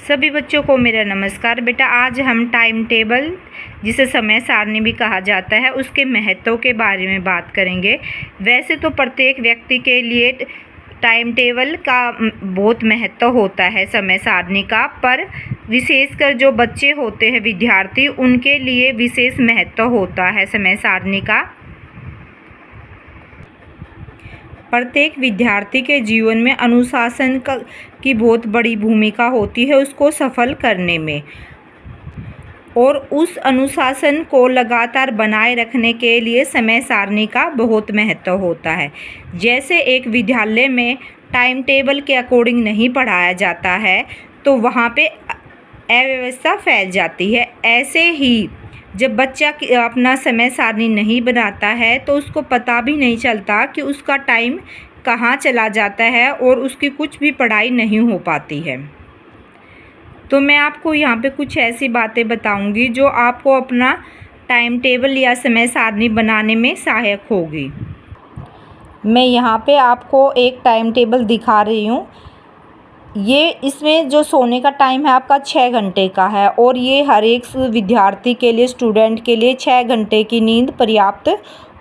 सभी बच्चों को मेरा नमस्कार। बेटा, आज हम टाइम टेबल, जिसे समय सारणी भी कहा जाता है, उसके महत्व के बारे में बात करेंगे। वैसे तो प्रत्येक व्यक्ति के लिए टाइम टेबल का बहुत महत्व होता है समय सारणी का, पर विशेषकर जो बच्चे होते हैं, विद्यार्थी, उनके लिए विशेष महत्व होता है समय सारणी का। प्रत्येक विद्यार्थी के जीवन में अनुशासन की बहुत बड़ी भूमिका होती है उसको सफल करने में, और उस अनुशासन को लगातार बनाए रखने के लिए समय सारणी का बहुत महत्व होता है। जैसे एक विद्यालय में टाइम टेबल के अकॉर्डिंग नहीं पढ़ाया जाता है तो वहाँ पे अव्यवस्था फैल जाती है। ऐसे ही जब बच्चा अपना समय सारणी नहीं बनाता है तो उसको पता भी नहीं चलता कि उसका टाइम कहाँ चला जाता है और उसकी कुछ भी पढ़ाई नहीं हो पाती है। तो मैं आपको यहाँ पे कुछ ऐसी बातें बताऊँगी जो आपको अपना टाइम टेबल या समय सारणी बनाने में सहायक होगी। मैं यहाँ पे आपको एक टाइम टेबल दिखा रही हूँ। ये इसमें जो सोने का टाइम है आपका 6 घंटे का है, और ये हर एक विद्यार्थी के लिए, स्टूडेंट के लिए 6 घंटे की नींद पर्याप्त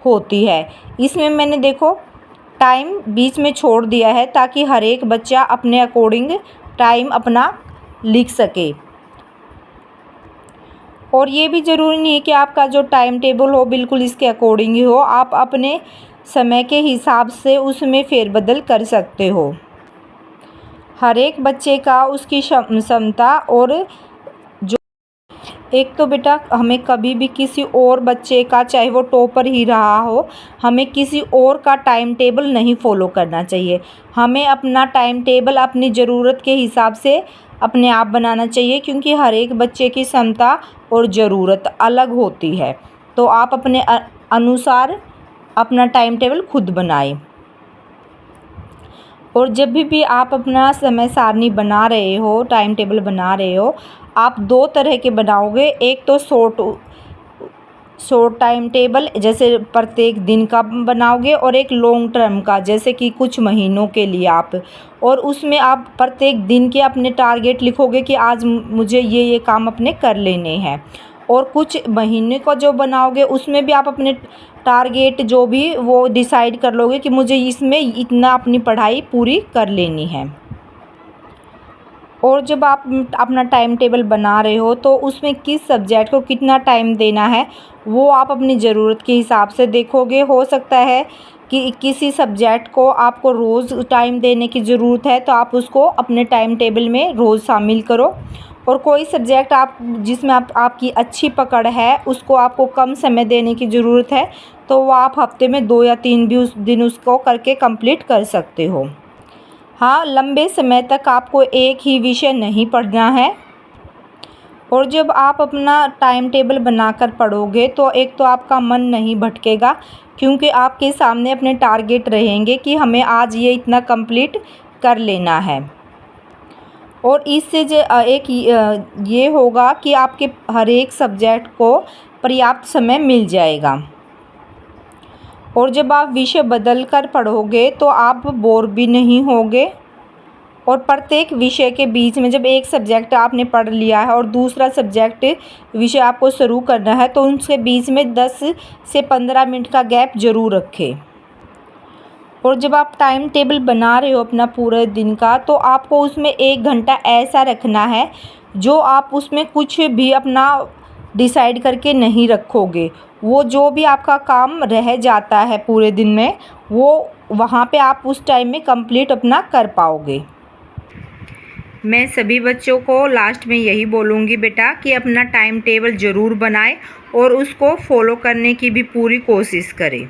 होती है। इसमें मैंने देखो टाइम बीच में छोड़ दिया है ताकि हर एक बच्चा अपने अकॉर्डिंग टाइम अपना लिख सके। और ये भी ज़रूरी नहीं है कि आपका जो टाइम टेबल हो बिल्कुल इसके अकॉर्डिंग ही हो, आप अपने समय के हिसाब से उसमें फेरबदल कर सकते हो। हर एक बच्चे का उसकी क्षमता, और जो एक तो बेटा हमें कभी भी किसी और बच्चे का, चाहे वो टॉपर ही रहा हो, हमें किसी और का टाइम टेबल नहीं फॉलो करना चाहिए। हमें अपना टाइम टेबल अपनी ज़रूरत के हिसाब से अपने आप बनाना चाहिए, क्योंकि हर एक बच्चे की क्षमता और ज़रूरत अलग होती है। तो आप अपने अनुसार अपना टाइम टेबल खुद बनाएं। और जब भी आप अपना समय सारणी बना रहे हो, टाइम टेबल बना रहे हो, आप 2 तरह के बनाओगे। एक तो शॉर्ट टाइम टेबल, जैसे प्रत्येक दिन का बनाओगे, और एक लॉन्ग टर्म का, जैसे कि कुछ महीनों के लिए आप, और उसमें आप प्रत्येक दिन के अपने टारगेट लिखोगे कि आज मुझे ये काम अपने कर लेने हैं। और कुछ महीने को जो बनाओगे उसमें भी आप अपने टारगेट जो भी वो डिसाइड कर लोगे कि मुझे इसमें इतना अपनी पढ़ाई पूरी कर लेनी है। और जब आप अपना टाइम टेबल बना रहे हो तो उसमें किस सब्जेक्ट को कितना टाइम देना है वो आप अपनी ज़रूरत के हिसाब से देखोगे। हो सकता है कि किसी सब्जेक्ट को आपको रोज़ टाइम देने की ज़रूरत है तो आप उसको अपने टाइम टेबल में रोज़ शामिल करो। और कोई सब्जेक्ट आप जिसमें आपकी अच्छी पकड़ है उसको आपको कम समय देने की ज़रूरत है तो वो आप हफ्ते में 2 या 3 भी उस दिन उसको करके कंप्लीट कर सकते हो। हाँ, लंबे समय तक आपको एक ही विषय नहीं पढ़ना है। और जब आप अपना टाइम टेबल बनाकर पढ़ोगे तो एक तो आपका मन नहीं भटकेगा, क्योंकि आपके सामने अपने टारगेट रहेंगे कि हमें आज ये इतना कंप्लीट कर लेना है। और इससे एक ये होगा कि आपके हर एक सब्जेक्ट को पर्याप्त समय मिल जाएगा। और जब आप विषय बदल कर पढ़ोगे तो आप बोर भी नहीं होगे। और प्रत्येक विषय के बीच में जब एक सब्जेक्ट आपने पढ़ लिया है और दूसरा सब्जेक्ट विषय आपको शुरू करना है तो उनके बीच में 10 से 15 मिनट का गैप ज़रूर रखें। और जब आप टाइम टेबल बना रहे हो अपना पूरे दिन का तो आपको उसमें 1 घंटा ऐसा रखना है जो आप उसमें कुछ भी अपना डिसाइड करके नहीं रखोगे। वो जो भी आपका काम रह जाता है पूरे दिन में वो वहाँ पे आप उस टाइम में कंप्लीट अपना कर पाओगे। मैं सभी बच्चों को लास्ट में यही बोलूँगी बेटा कि अपना टाइम टेबल ज़रूर बनाएं और उसको फॉलो करने की भी पूरी कोशिश करें।